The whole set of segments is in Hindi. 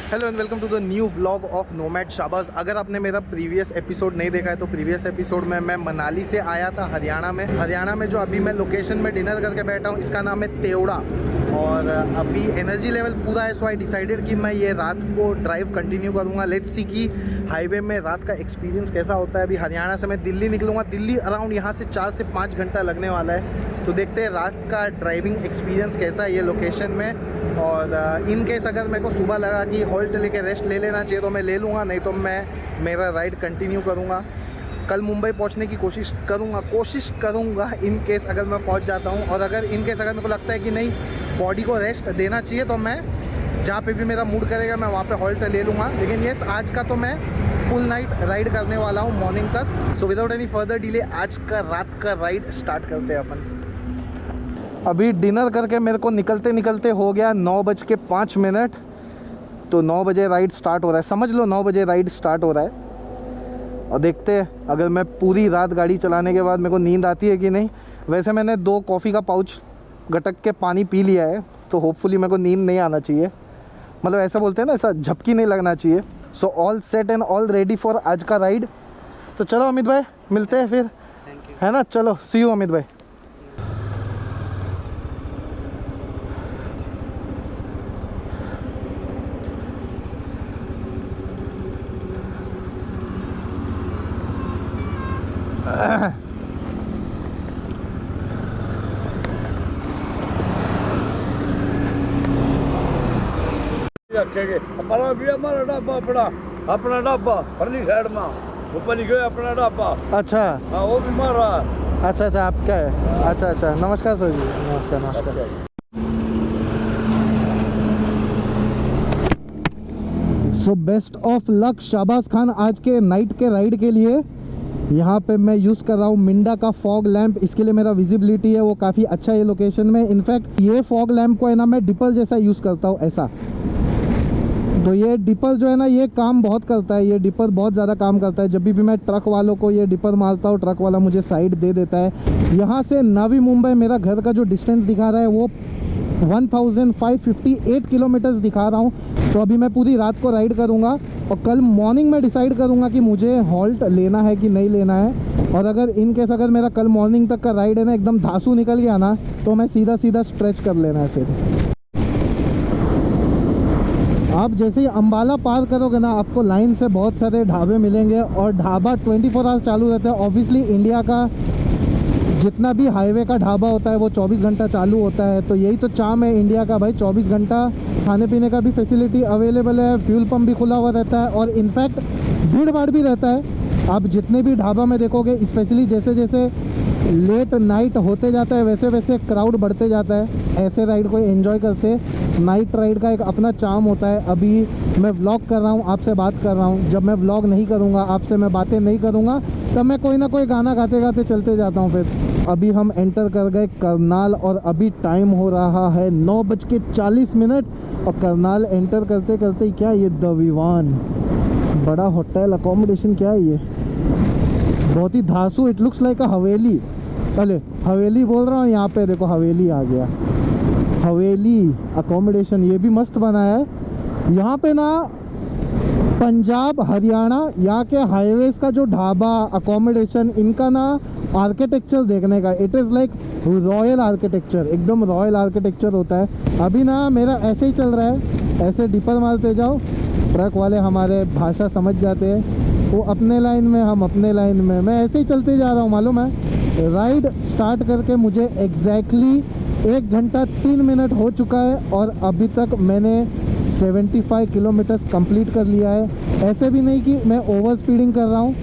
Hello and welcome to the new vlog of Nomad Shahbaz. अगर आपने मेरा प्रीवियस एपिसोड नहीं देखा है तो प्रीवियस एपिसोड में मैं मनाली से आया था हरियाणा में जो अभी मैं लोकेशन में डिनर करके बैठा हूँ इसका नाम है तेवड़ा। और अभी एनर्जी लेवल पूरा है, सो आई डिसाइडेड कि मैं ये रात को ड्राइव कंटिन्यू करूँगा। लेट्स सी कि हाईवे में रात का एक्सपीरियंस कैसा होता है। अभी हरियाणा से मैं दिल्ली निकलूँगा, दिल्ली अराउंड यहाँ से 4 से 5 घंटा लगने वाला है। तो देखते हैं रात का ड्राइविंग एक्सपीरियंस कैसा है ये लोकेशन में। और इन केस अगर मेरे को सुबह लगा कि हॉल्ट लेके रेस्ट ले लेना चाहिए तो मैं ले लूँगा, नहीं तो मैं मेरा राइड कंटिन्यू करूँगा। कल मुंबई पहुँचने की कोशिश करूँगा इन केस अगर मैं पहुँच जाता हूँ। और अगर इन केस अगर मेरे को लगता है कि नहीं बॉडी को रेस्ट देना चाहिए तो मैं जहाँ पे भी मेरा मूड करेगा मैं वहाँ पे हॉल्ट ले लूँगा। लेकिन येस, आज का तो मैं फुल नाइट राइड करने वाला हूँ मॉर्निंग तक। So without any further delay आज का रात का राइड स्टार्ट करते हैं अपन। अभी डिनर करके मेरे को निकलते निकलते हो गया 9:05। तो 9 बजे राइड स्टार्ट हो रहा है, समझ लो 9 बजे राइड स्टार्ट हो रहा है। और देखते हैं अगर मैं पूरी रात गाड़ी चलाने के बाद मेरे को नींद आती है कि नहीं। वैसे मैंने 2 कॉफ़ी का पाउच गटक के पानी पी लिया है, तो होपफुली मेरे को नींद नहीं आना चाहिए। मतलब ऐसा बोलते हैं ना, ऐसा झपकी नहीं लगना चाहिए। So all set and all ready for आज का राइड। तो चलो अमित भाई मिलते हैं फिर, है ना। चलो सी यू अमित भाई। रखेंगे अपना भी, हमारा ढाबा अपना ढाबा परली साइड में ऊपर लिखो अपना ढाबा। अच्छा हाँ वो भी मारा। अच्छा आपका है। अच्छा नमस्कार सर जी। नमस्कार। So best of luck Shahbaz Khan आज के नाइट के राइड के लिए। यहाँ पे मैं यूज़ कर रहा हूँ मिंडा का फॉग लैंप। इसके लिए मेरा विजिबिलिटी है वो काफ़ी अच्छा है लोकेशन में। इनफैक्ट ये फॉग लैंप को है ना मैं डिपर जैसा यूज़ करता हूँ ऐसा। तो ये डिपर जो है ना ये काम बहुत करता है, ये डिपर बहुत ज़्यादा काम करता है। जब भी मैं ट्रक वालों को ये डिपर मारता हूँ ट्रक वाला मुझे साइड दे देता है। यहाँ से नवी मुंबई मेरा घर का जो डिस्टेंस दिखा रहा है वो 1558 किलोमीटर्स दिखा रहा हूँ। तो अभी मैं पूरी रात को राइड करूँगा और कल मॉर्निंग में डिसाइड करूँगा कि मुझे हॉल्ट लेना है कि नहीं लेना है। और अगर इन केस अगर मेरा कल मॉर्निंग तक का राइड है ना एकदम धांसू निकल गया ना तो मैं सीधा स्ट्रेच कर लेना है। फिर आप जैसे ही अम्बाला पार करोगे ना आपको लाइन से बहुत सारे ढाबे मिलेंगे और ढाबा 24 आवर्स चालू रहते हैं। ऑब्वियसली इंडिया का जितना भी हाईवे का ढाबा होता है वो 24 घंटा चालू होता है। तो यही तो चार्म है इंडिया का भाई, 24 घंटा खाने पीने का भी फैसिलिटी अवेलेबल है, फ्यूल पंप भी खुला हुआ रहता है और इनफैक्ट भीड़ भाड़ भी रहता है। आप जितने भी ढाबा में देखोगे स्पेशली जैसे जैसे लेट नाइट होते जाता है वैसे वैसे क्राउड बढ़ते जाता है। ऐसे राइड को एंजॉय करते नाइट राइड का एक अपना चार्म होता है। अभी मैं व्लॉग कर रहा हूँ, आपसे बात कर रहा हूँ। जब मैं व्लॉग नहीं करूँगा, आपसे मैं बातें नहीं करूँगा, तब मैं कोई ना कोई गाना गाते गाते चलते जाता हूँ। फिर अभी हम एंटर कर गए करनाल और अभी टाइम हो रहा है 9:40 और करनाल एंटर करते करते क्या ये द विवान बड़ा होटल अकोमोडेशन क्या है ये, बहुत ही धांसू। इट लुक्स लाइक अ हवेली। अरे हवेली बोल रहा हूँ, यहाँ पे देखो हवेली आ गया। हवेली अकोमोडेशन ये भी मस्त बनाया है। यहाँ पे ना पंजाब हरियाणा यहाँ के हाईवेज का जो ढाबा अकोमोडेशन इनका ना आर्किटेक्चर देखने का, it is like royal architecture, एकदम रॉयल आर्किटेक्चर होता है। अभी ना मेरा ऐसे ही चल रहा है, ऐसे डिपर मारते जाओ, ट्रक वाले हमारे भाषा समझ जाते हैं, वो अपने लाइन में हम अपने लाइन में, मैं ऐसे ही चलते जा रहा हूँ। मालूम है राइड स्टार्ट करके मुझे एग्जैक्टली 1 घंटा 3 मिनट हो चुका है और अभी तक मैंने 75 किलोमीटर्स कंप्लीट कर लिया है। ऐसे भी नहीं कि मैं ओवर स्पीडिंग कर रहा हूँ,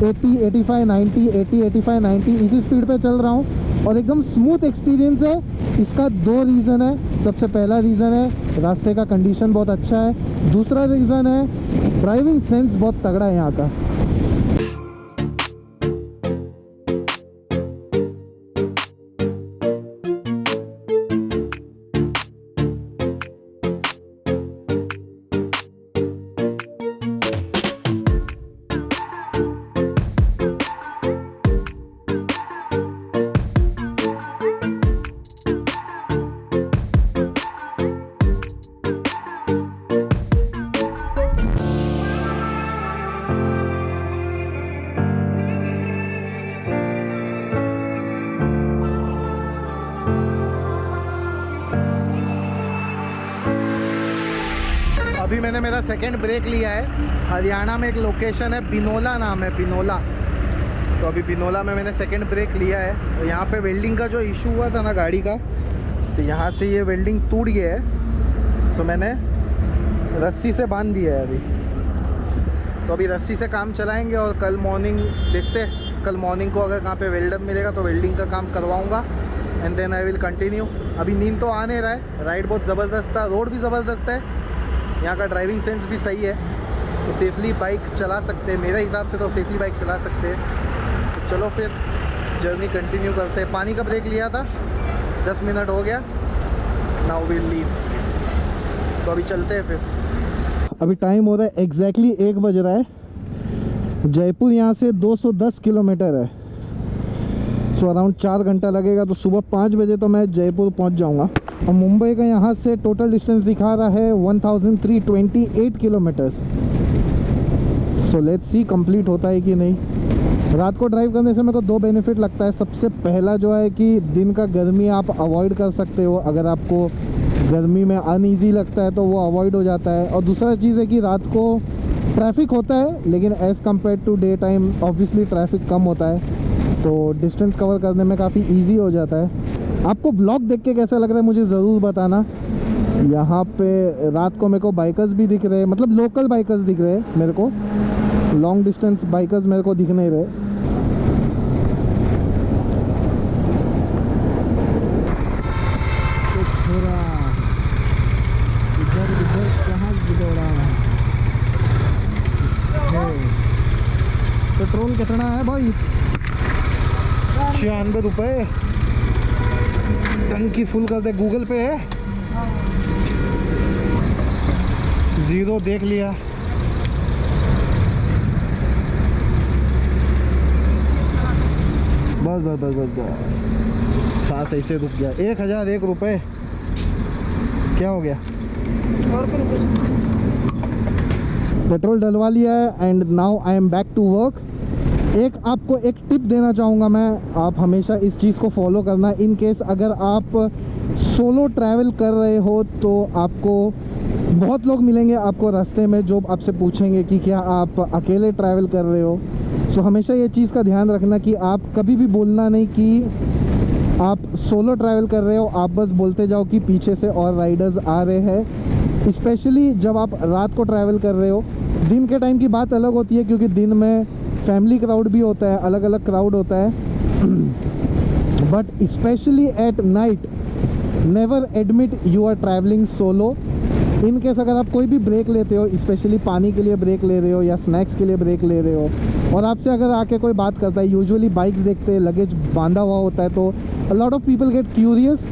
80, 85, 90, 80, 85, 90 इसी स्पीड पे चल रहा हूँ और एकदम स्मूथ एक्सपीरियंस है। इसका 2 रीज़न है। सबसे पहला रीज़न है रास्ते का कंडीशन बहुत अच्छा है, दूसरा रीज़न है ड्राइविंग सेंस बहुत तगड़ा है यहाँ का। अभी मैंने मेरा सेकंड ब्रेक लिया है। हरियाणा में एक लोकेशन है, बिनोला नाम है, बिनोला। तो अभी बिनोला में मैंने सेकंड ब्रेक लिया है। तो यहाँ पे वेल्डिंग का जो इशू हुआ था ना गाड़ी का, तो यहाँ से ये वेल्डिंग टूट गया है। सो मैंने रस्सी से बांध दिया है अभी। तो अभी रस्सी से काम चलाएंगे और कल मॉर्निंग देखते हैं, कल मॉर्निंग को अगर कहाँ पे वेल्डर मिलेगा तो वेल्डिंग का काम करवाऊँगा and then I will continue. अभी नींद तो आ नहीं रहा है, राइड बहुत ज़बरदस्त था, रोड भी ज़बरदस्त है, यहाँ का ड्राइविंग सेंस भी सही है, तो सेफली बाइक चला सकते हैं। मेरे हिसाब से तो सेफली बाइक चला सकते हैं। तो चलो फिर जर्नी कंटिन्यू करते हैं। पानी का ब्रेक लिया था, 10 मिनट हो गया, नाउ विल लीव। तो अभी चलते हैं फिर। अभी टाइम हो रहा है एग्जैक्टली 1 बज रहा है। जयपुर यहाँ से 210 किलोमीटर है, सो अराउंड 4 घंटा लगेगा। तो सुबह 5 बजे तो मैं जयपुर पहुँच जाऊँगा। और मुंबई का यहाँ से टोटल डिस्टेंस दिखा रहा है 1328 kilometres. So let's see complete होता है कि नहीं। रात को ड्राइव करने से मेरे को 2 बेनिफिट लगता है। सबसे पहला जो है कि दिन का गर्मी आप अवॉइड कर सकते हो, अगर आपको गर्मी में अनईजी लगता है तो वो अवॉइड हो जाता है। और दूसरा चीज़ है कि रात को ट्रैफिक होता है, लेकिन as compare to day time obviously traffic कम होता है, तो डिस्टेंस कवर करने में काफ़ी ईजी हो जाता है। आपको ब्लॉग देख के कैसा लग रहा है मुझे ज़रूर बताना। यहाँ पे रात को मेरे को बाइकर्स भी दिख रहे हैं, मतलब लोकल बाइकर्स दिख रहे हैं मेरे को, लॉन्ग डिस्टेंस बाइकर्स मेरे को दिख नहीं रहे। इधर कहाँ दौड़ा है? पेट्रोल कितना है भाई? 96 रुपये। टंकी फुल कर दे। गूगल पे है, जीरो देख लिया। बस बस बस बस बस, सांस ऐसे रुक गया। 1001 रुपये। क्या हो गया? और पेट्रोल डलवा लिया है and now I am back to work. एक आपको एक टिप देना चाहूँगा मैं, आप हमेशा इस चीज़ को फॉलो करना। इन केस अगर आप सोलो ट्रैवल कर रहे हो तो आपको बहुत लोग मिलेंगे आपको रास्ते में जो आपसे पूछेंगे कि क्या आप अकेले ट्रैवल कर रहे हो। सो हमेशा ये चीज़ का ध्यान रखना कि आप कभी भी बोलना नहीं कि आप सोलो ट्रैवल कर रहे हो, आप बस बोलते जाओ कि पीछे से और राइडर्स आ रहे हैं। स्पेशली जब आप रात को ट्रैवल कर रहे हो। दिन के टाइम की बात अलग होती है, क्योंकि दिन में फैमिली क्राउड भी होता है, अलग अलग क्राउड होता है, but specially at night never admit you are travelling solo. In case अगर आप कोई भी ब्रेक लेते हो, स्पेशली पानी के लिए ब्रेक ले रहे हो या स्नैक्स के लिए ब्रेक ले रहे हो, और आपसे अगर आके कोई बात करता है, यूजुअली बाइक्स देखते हैं लगेज बांधा हुआ होता है, तो a lot of people get curious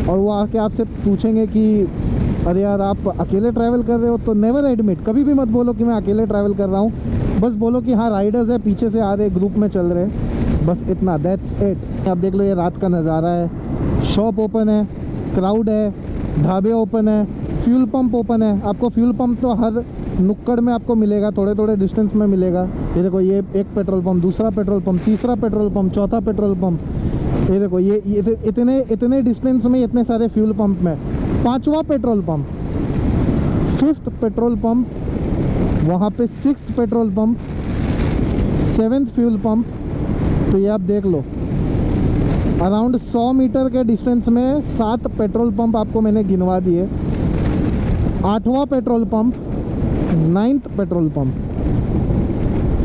और वो आके आपसे पूछेंगे कि अरे यार आप अकेले ट्रैवल कर रहे हो। तो नेवर एडमिट, कभी भी मत बोलो कि मैं अकेले ट्रैवल कर रहा हूँ, बस बोलो कि हाँ राइडर्स है, पीछे से आ रहे, ग्रुप में चल रहे, बस इतना, दैट्स इट। आप देख लो ये रात का नज़ारा है, शॉप ओपन है, क्राउड है, ढाबे ओपन है, फ्यूल पंप ओपन है। आपको फ्यूल पंप तो हर नुक्कड़ में आपको मिलेगा, थोड़े थोड़े डिस्टेंस में मिलेगा। ये देखो, ये एक पेट्रोल पंप, दूसरा पेट्रोल पंप, तीसरा पेट्रोल पंप, चौथा पेट्रोल पंप। ये देखो, ये इतने डिस्टेंस में इतने सारे फ्यूल पंप में, पांचवा petrol pump, 5th petrol pump, वहाँ पे 6th petrol pump, 7th fuel pump. तो ये आप देख लो, अराउंड 100 मीटर के डिस्टेंस में 7 पेट्रोल पंप आपको मैंने गिनवा दिए। 8वां petrol pump, 9th petrol pump,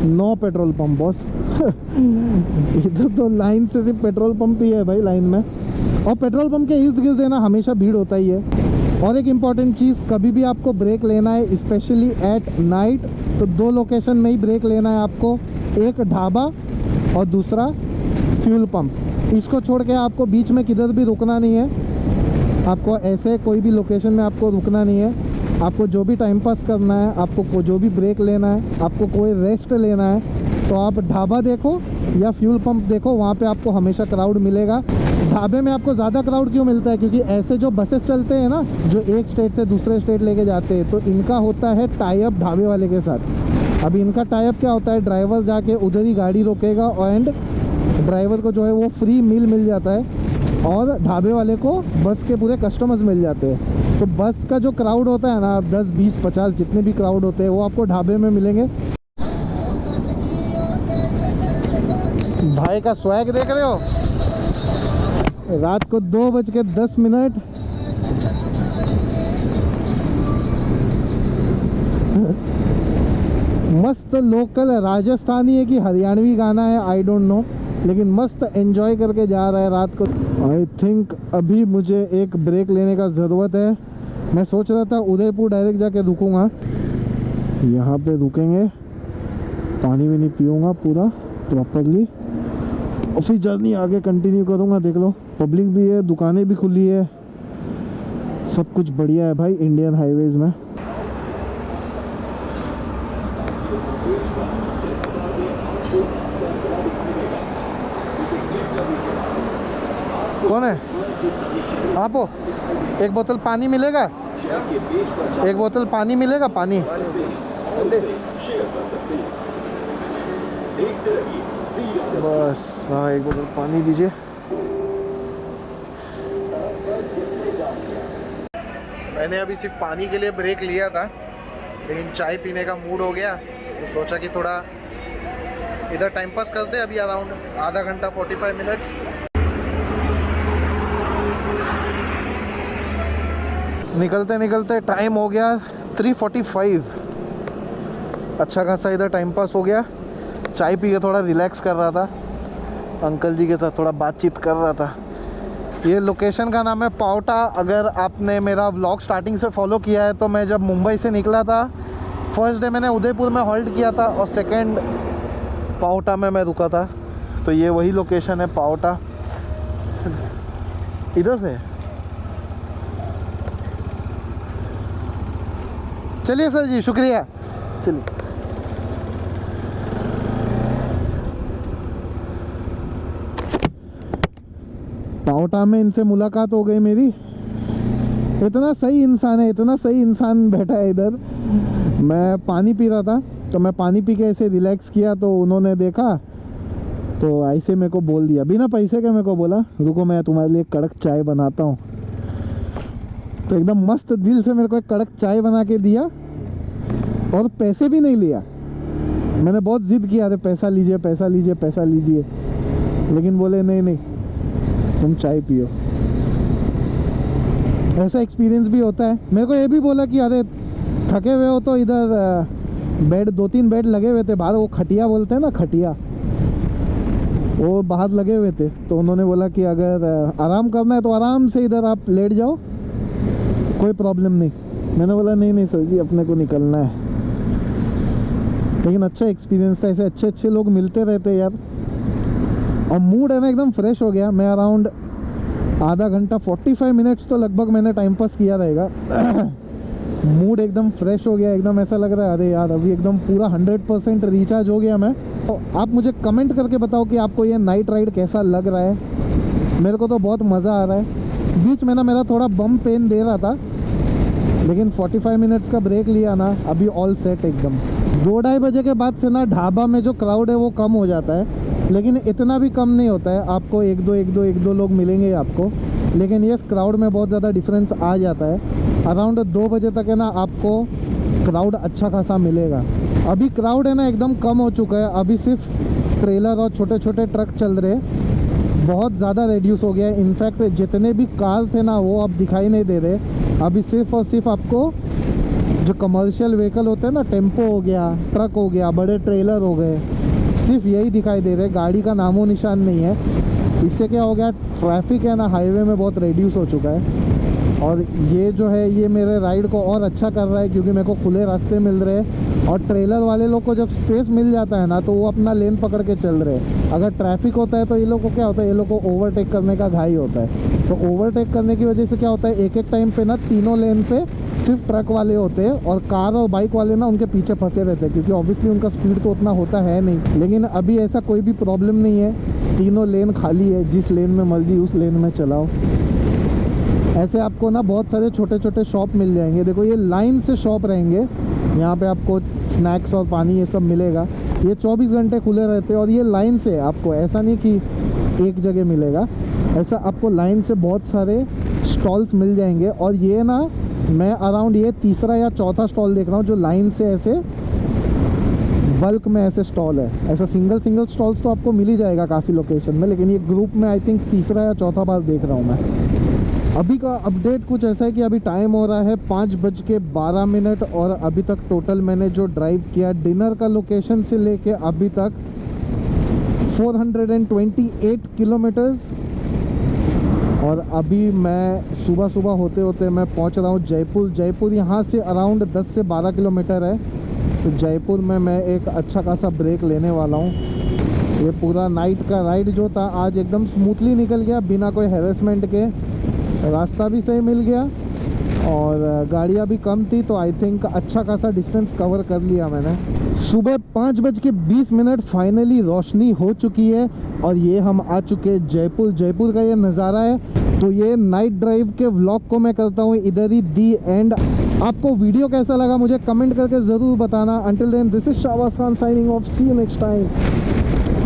9 petrol pump boss. इधर तो लाइन से सिर्फ पेट्रोल पंप ही है भाई लाइन में, और पेट्रोल पंप के इर्द गिर्द देना हमेशा भीड़ होता ही है। और एक इम्पॉर्टेंट चीज़, कभी भी आपको ब्रेक लेना है स्पेशली एट नाइट, तो 2 लोकेशन में ही ब्रेक लेना है आपको, एक ढाबा और दूसरा फ्यूल पंप। इसको छोड़ के आपको बीच में किधर भी रुकना नहीं है, आपको ऐसे कोई भी लोकेशन में आपको रुकना नहीं है। आपको जो भी टाइम पास करना है, आपको जो भी ब्रेक लेना है, आपको कोई रेस्ट लेना है, तो आप ढाबा देखो या फ्यूल पंप देखो, वहाँ पे आपको हमेशा क्राउड मिलेगा। ढाबे में आपको ज़्यादा क्राउड क्यों मिलता है? क्योंकि ऐसे जो बसेस चलते हैं ना, जो एक स्टेट से दूसरे स्टेट लेके जाते हैं, तो इनका होता है टाई अप ढाबे वाले के साथ। अभी इनका टाई अप क्या होता है, ड्राइवर जाके उधर ही गाड़ी रोकेगा एंड ड्राइवर को जो है वो फ्री मील मिल जाता है। और ढाबे वाले को बस के पूरे कस्टमर्स मिल जाते हैं। तो बस का जो क्राउड होता है ना, 10 20 50 जितने भी क्राउड होते हैं वो आपको ढाबे में मिलेंगे। भाई का स्वैग देख रहे हो, रात को 2:10 मस्त लोकल राजस्थानी है कि हरियाणवी गाना है, आई डोंट नो, लेकिन मस्त एंजॉय करके जा रहा है रात को। आई थिंक अभी मुझे एक ब्रेक लेने का ज़रूरत है। मैं सोच रहा था उदयपुर डायरेक्ट जाके रुकूंगा, यहाँ पे रुकेंगे, पानी भी नहीं पीऊँगा पूरा प्रॉपरली और फिर जर्नी आगे कंटिन्यू करूँगा। देख लो पब्लिक भी है, दुकानें भी खुली है, सब कुछ बढ़िया है भाई इंडियन हाईवेज़ में। कौन है आप हो? एक बोतल पानी मिलेगा, एक बोतल पानी मिलेगा, पानी बस। हाँ एक बोतल पानी दीजिए। मैंने अभी सिर्फ पानी के लिए ब्रेक लिया था, लेकिन चाय पीने का मूड हो गया तो सोचा कि थोड़ा इधर टाइम पास करते हैं। अभी अराउंड आधा घंटा 45 मिनट्स। निकलते निकलते टाइम हो गया 3:45। अच्छा खासा इधर टाइम पास हो गया। चाय पी के थोड़ा रिलैक्स कर रहा था, अंकल जी के साथ थोड़ा बातचीत कर रहा था। ये लोकेशन का नाम है पावटा। अगर आपने मेरा व्लॉग स्टार्टिंग से फॉलो किया है तो मैं जब मुंबई से निकला था, फर्स्ट डे मैंने उदयपुर में हॉल्ट किया था और सेकंड पावटा में मैं रुका था। तो ये वही लोकेशन है पावटा। इधर से चलिए सर जी, शुक्रिया। चलिए पावटा में इनसे मुलाकात हो गई मेरी। इतना सही इंसान है, इतना सही इंसान बैठा है इधर। मैं पानी पी रहा था तो मैं पानी पी के ऐसे रिलैक्स किया तो उन्होंने देखा तो ऐसे मेरे को बोल दिया, बिना पैसे के मेरे को बोला रुको मैं तुम्हारे लिए कड़क चाय बनाता हूँ। तो एकदम मस्त दिल से मेरे को एक कड़क चाय बना के दिया और पैसे भी नहीं लिया। मैंने बहुत ज़िद किया, अरे पैसा लीजिए पैसा लीजिए पैसा लीजिए, लेकिन बोले नहीं नहीं तुम चाय पियो। ऐसा एक्सपीरियंस भी होता है। मेरे को ये भी बोला कि अरे थके हुए हो तो इधर बेड 2-3 बेड लगे हुए थे बाहर, वो खटिया बोलते हैं ना, खटिया, वो बाहर लगे हुए थे। तो उन्होंने बोला कि अगर आराम करना है तो आराम से इधर आप लेट जाओ, कोई प्रॉब्लम नहीं। मैंने बोला नहीं नहीं सर जी अपने को निकलना है। लेकिन अच्छा एक्सपीरियंस था, ऐसे अच्छे अच्छे लोग मिलते रहते यार। और मूड है ना एकदम फ्रेश हो गया। मैं अराउंड आधा घंटा 45 मिनट्स तो लगभग मैंने टाइम पास किया रहेगा। मूड एकदम फ्रेश हो गया, एकदम ऐसा लग रहा है अरे यार अभी एकदम पूरा 100% रिचार्ज हो गया मैं। तो आप मुझे कमेंट करके बताओ कि आपको ये नाइट राइड कैसा लग रहा है। मेरे को तो बहुत मज़ा आ रहा है। बीच में ना मेरा थोड़ा बम पेन दे रहा था, लेकिन 45 मिनट्स का ब्रेक लिया ना, अभी ऑल सेट एकदम। 2-2:30 बजे के बाद से ना ढाबा में जो क्राउड है वो कम हो जाता है, लेकिन इतना भी कम नहीं होता है। आपको एक दो लोग मिलेंगे आपको, लेकिन ये क्राउड में बहुत ज़्यादा डिफरेंस आ जाता है। अराउंड 2 बजे तक है ना आपको क्राउड अच्छा खासा मिलेगा। अभी क्राउड है ना एकदम कम हो चुका है। अभी सिर्फ ट्रेलर और छोटे छोटे ट्रक चल रहे, बहुत ज़्यादा रेड्यूस हो गया है। इनफैक्ट जितने भी कार थे ना वो अब दिखाई नहीं दे रहे। अभी सिर्फ और सिर्फ आपको जो कमर्शियल व्हीकल होते हैं ना, टेम्पो हो गया, ट्रक हो गया, बड़े ट्रेलर हो गए, सिर्फ यही दिखाई दे रहे। गाड़ी का नामो निशान नहीं है। इससे क्या हो गया, ट्रैफिक है ना हाईवे में बहुत रेड्यूस हो चुका है। और ये जो है ये मेरे राइड को और अच्छा कर रहा है, क्योंकि मेरे को खुले रास्ते मिल रहे हैं। और ट्रेलर वाले लोग को जब स्पेस मिल जाता है ना तो वो अपना लेन पकड़ के चल रहे हैं। अगर ट्रैफिक होता है तो ये लोग को क्या होता है, ये लोग को ओवरटेक करने का घाई होता है। तो ओवरटेक करने की वजह से क्या होता है, एक एक टाइम पे ना तीनों लेन पे सिर्फ ट्रक वाले होते हैं और कार और बाइक वाले ना उनके पीछे फंसे रहते हैं, क्योंकि ऑब्वियसली उनका स्पीड तो उतना होता है नहीं। लेकिन अभी ऐसा कोई भी प्रॉब्लम नहीं है, तीनों लेन खाली है, जिस लेन में मर्जी उस लेन में चलाओ। ऐसे आपको ना बहुत सारे छोटे छोटे शॉप मिल जाएंगे। देखो ये लाइन से शॉप रहेंगे, यहाँ पे आपको स्नैक्स और पानी ये सब मिलेगा। ये 24 घंटे खुले रहते हैं और ये लाइन से आपको, ऐसा नहीं कि एक जगह मिलेगा, ऐसा आपको लाइन से बहुत सारे स्टॉल्स मिल जाएंगे। और ये ना मैं अराउंड ये तीसरा या चौथा स्टॉल देख रहा हूँ जो लाइन से ऐसे बल्क में ऐसे स्टॉल है। ऐसा सिंगल स्टॉल्स तो आपको मिल ही जाएगा काफ़ी लोकेशन में, लेकिन ये ग्रुप में आई थिंक तीसरा या चौथा बार देख रहा हूँ मैं। अभी का अपडेट कुछ ऐसा है कि अभी टाइम हो रहा है 5:12 और अभी तक टोटल मैंने जो ड्राइव किया डिनर का लोकेशन से लेके अभी तक 428 किलोमीटर्स। और अभी मैं सुबह होते होते मैं पहुंच रहा हूं जयपुर। जयपुर यहाँ से अराउंड 10 से 12 किलोमीटर है। तो जयपुर में मैं एक अच्छा खासा ब्रेक लेने वाला हूं। ये पूरा नाइट का राइड जो था आज एकदम स्मूथली निकल गया बिना कोई हैरेसमेंट के। रास्ता भी सही मिल गया और गाड़ियाँ भी कम थी, तो आई थिंक अच्छा खासा डिस्टेंस कवर कर लिया मैंने। सुबह 5:20 फाइनली रोशनी हो चुकी है और ये हम आ चुके जयपुर। जयपुर का ये नज़ारा है। तो ये नाइट ड्राइव के व्लॉग को मैं करता हूँ इधर ही दी एंड। आपको वीडियो कैसा लगा मुझे कमेंट करके ज़रूर बताना। Until then this is Shahbaz Khan signing off. See you next time.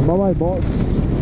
Bye bye boss.